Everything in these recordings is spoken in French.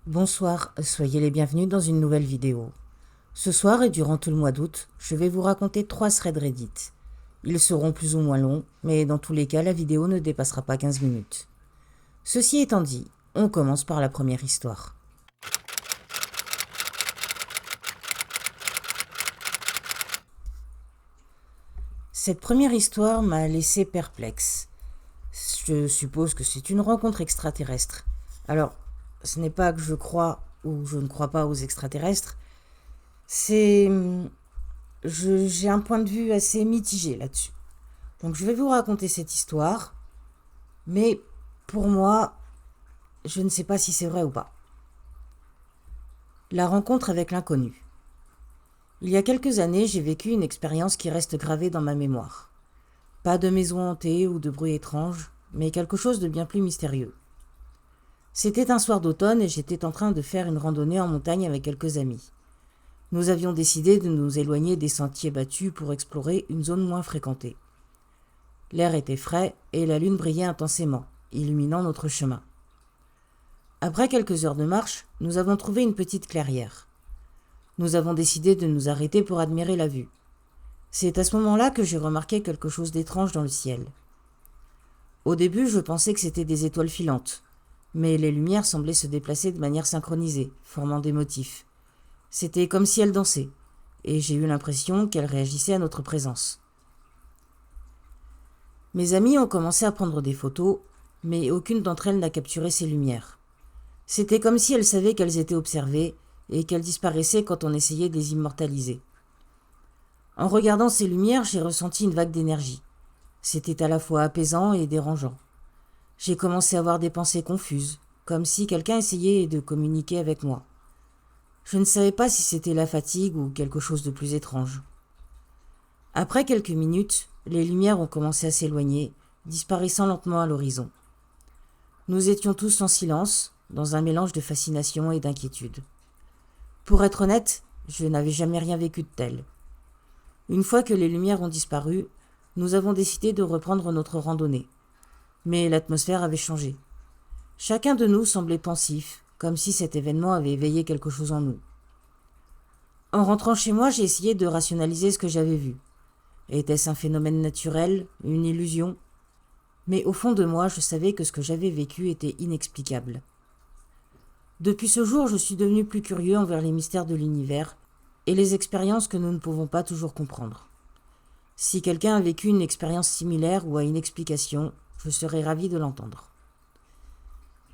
Bonsoir, soyez les bienvenus dans une nouvelle vidéo. Ce soir et durant tout le mois d'août, je vais vous raconter 3 threads Reddit. Ils seront plus ou moins longs, mais dans tous les cas, la vidéo ne dépassera pas 15 minutes. Ceci étant dit, on commence par la première histoire. Cette première histoire m'a laissé perplexe. Je suppose que c'est une rencontre extraterrestre. Alors, ce n'est pas que je crois ou je ne crois pas aux extraterrestres, j'ai un point de vue assez mitigé là-dessus. Donc je vais vous raconter cette histoire, mais pour moi, je ne sais pas si c'est vrai ou pas. La rencontre avec l'inconnu. Il y a quelques années, j'ai vécu une expérience qui reste gravée dans ma mémoire. Pas de maison hantée ou de bruit étrange, mais quelque chose de bien plus mystérieux. C'était un soir d'automne et j'étais en train de faire une randonnée en montagne avec quelques amis. Nous avions décidé de nous éloigner des sentiers battus pour explorer une zone moins fréquentée. L'air était frais et la lune brillait intensément, illuminant notre chemin. Après quelques heures de marche, nous avons trouvé une petite clairière. Nous avons décidé de nous arrêter pour admirer la vue. C'est à ce moment-là que j'ai remarqué quelque chose d'étrange dans le ciel. Au début, je pensais que c'était des étoiles filantes, mais les lumières semblaient se déplacer de manière synchronisée, formant des motifs. C'était comme si elles dansaient, et j'ai eu l'impression qu'elles réagissaient à notre présence. Mes amis ont commencé à prendre des photos, mais aucune d'entre elles n'a capturé ces lumières. C'était comme si elles savaient qu'elles étaient observées et qu'elles disparaissaient quand on essayait de les immortaliser. En regardant ces lumières, j'ai ressenti une vague d'énergie. C'était à la fois apaisant et dérangeant. J'ai commencé à avoir des pensées confuses, comme si quelqu'un essayait de communiquer avec moi. Je ne savais pas si c'était la fatigue ou quelque chose de plus étrange. Après quelques minutes, les lumières ont commencé à s'éloigner, disparaissant lentement à l'horizon. Nous étions tous en silence, dans un mélange de fascination et d'inquiétude. Pour être honnête, je n'avais jamais rien vécu de tel. Une fois que les lumières ont disparu, nous avons décidé de reprendre notre randonnée. Mais l'atmosphère avait changé. Chacun de nous semblait pensif, comme si cet événement avait éveillé quelque chose en nous. En rentrant chez moi, j'ai essayé de rationaliser ce que j'avais vu. Était-ce un phénomène naturel, une illusion ? Mais au fond de moi, je savais que ce que j'avais vécu était inexplicable. Depuis ce jour, je suis devenu plus curieux envers les mystères de l'univers et les expériences que nous ne pouvons pas toujours comprendre. Si quelqu'un a vécu une expérience similaire ou a une explication, je serais ravi de l'entendre.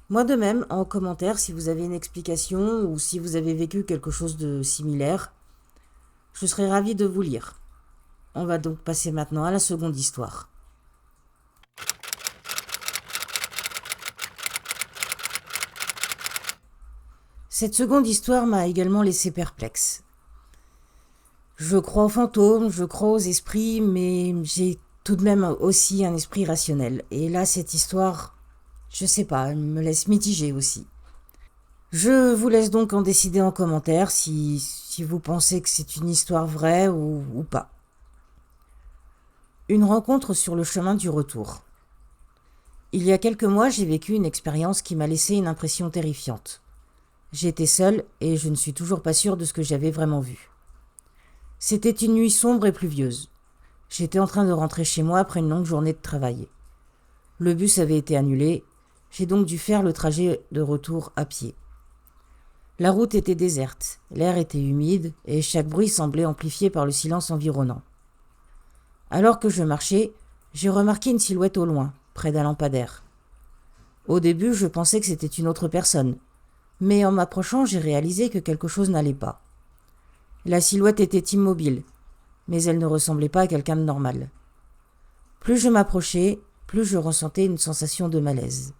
Moi de même, en commentaire, si vous avez une explication ou si vous avez vécu quelque chose de similaire, je serais ravi de vous lire. On va donc passer maintenant à la seconde histoire. Cette seconde histoire m'a également laissé perplexe. Je crois aux fantômes, je crois aux esprits, mais j'ai tout de même aussi un esprit rationnel. Et là, cette histoire, je sais pas, elle me laisse mitigée aussi. Je vous laisse donc en décider en commentaire si vous pensez que c'est une histoire vraie ou pas. Une rencontre sur le chemin du retour. Il y a quelques mois, j'ai vécu une expérience qui m'a laissé une impression terrifiante. J'étais seule et je ne suis toujours pas sûre de ce que j'avais vraiment vu. C'était une nuit sombre et pluvieuse. J'étais en train de rentrer chez moi après une longue journée de travail. Le bus avait été annulé, j'ai donc dû faire le trajet de retour à pied. La route était déserte, l'air était humide et chaque bruit semblait amplifié par le silence environnant. Alors que je marchais, j'ai remarqué une silhouette au loin, près d'un lampadaire. Au début, je pensais que c'était une autre personne, mais en m'approchant, j'ai réalisé que quelque chose n'allait pas. La silhouette était immobile, mais elle ne ressemblait pas à quelqu'un de normal. Plus je m'approchais, plus je ressentais une sensation de malaise.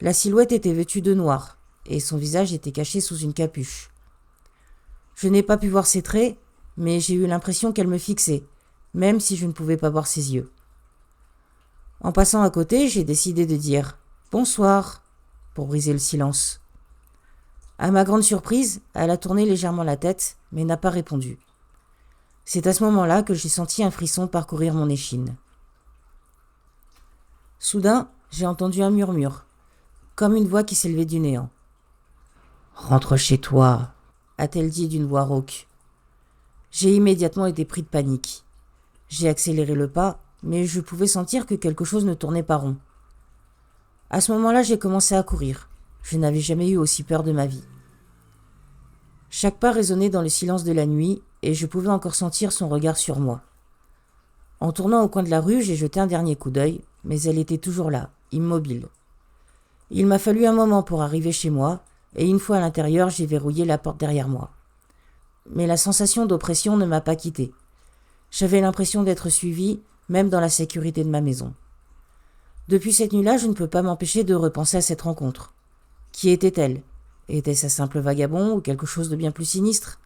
La silhouette était vêtue de noir, et son visage était caché sous une capuche. Je n'ai pas pu voir ses traits, mais j'ai eu l'impression qu'elle me fixait, même si je ne pouvais pas voir ses yeux. En passant à côté, j'ai décidé de dire « Bonsoir » pour briser le silence. À ma grande surprise, elle a tourné légèrement la tête, mais n'a pas répondu. C'est à ce moment-là que j'ai senti un frisson parcourir mon échine. Soudain, j'ai entendu un murmure, comme une voix qui s'élevait du néant. Rentre chez toi, a-t-elle dit d'une voix rauque. J'ai immédiatement été pris de panique. J'ai accéléré le pas, mais je pouvais sentir que quelque chose ne tournait pas rond. À ce moment-là, j'ai commencé à courir. Je n'avais jamais eu aussi peur de ma vie. Chaque pas résonnait dans le silence de la nuit, et je pouvais encore sentir son regard sur moi. En tournant au coin de la rue, j'ai jeté un dernier coup d'œil, mais elle était toujours là, immobile. Il m'a fallu un moment pour arriver chez moi, et une fois à l'intérieur, j'ai verrouillé la porte derrière moi. Mais la sensation d'oppression ne m'a pas quitté. J'avais l'impression d'être suivi, même dans la sécurité de ma maison. Depuis cette nuit-là, je ne peux pas m'empêcher de repenser à cette rencontre. Qui était-elle? Était-ce un simple vagabond ou quelque chose de bien plus sinistre?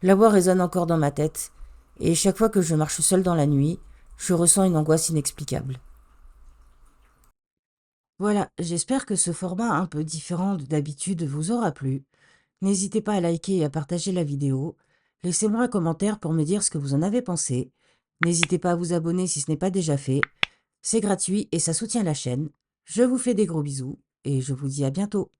La voix résonne encore dans ma tête, et chaque fois que je marche seul dans la nuit, je ressens une angoisse inexplicable. Voilà, j'espère que ce format un peu différent d'habitude vous aura plu. N'hésitez pas à liker et à partager la vidéo. Laissez-moi un commentaire pour me dire ce que vous en avez pensé. N'hésitez pas à vous abonner si ce n'est pas déjà fait. C'est gratuit et ça soutient la chaîne. Je vous fais des gros bisous et je vous dis à bientôt.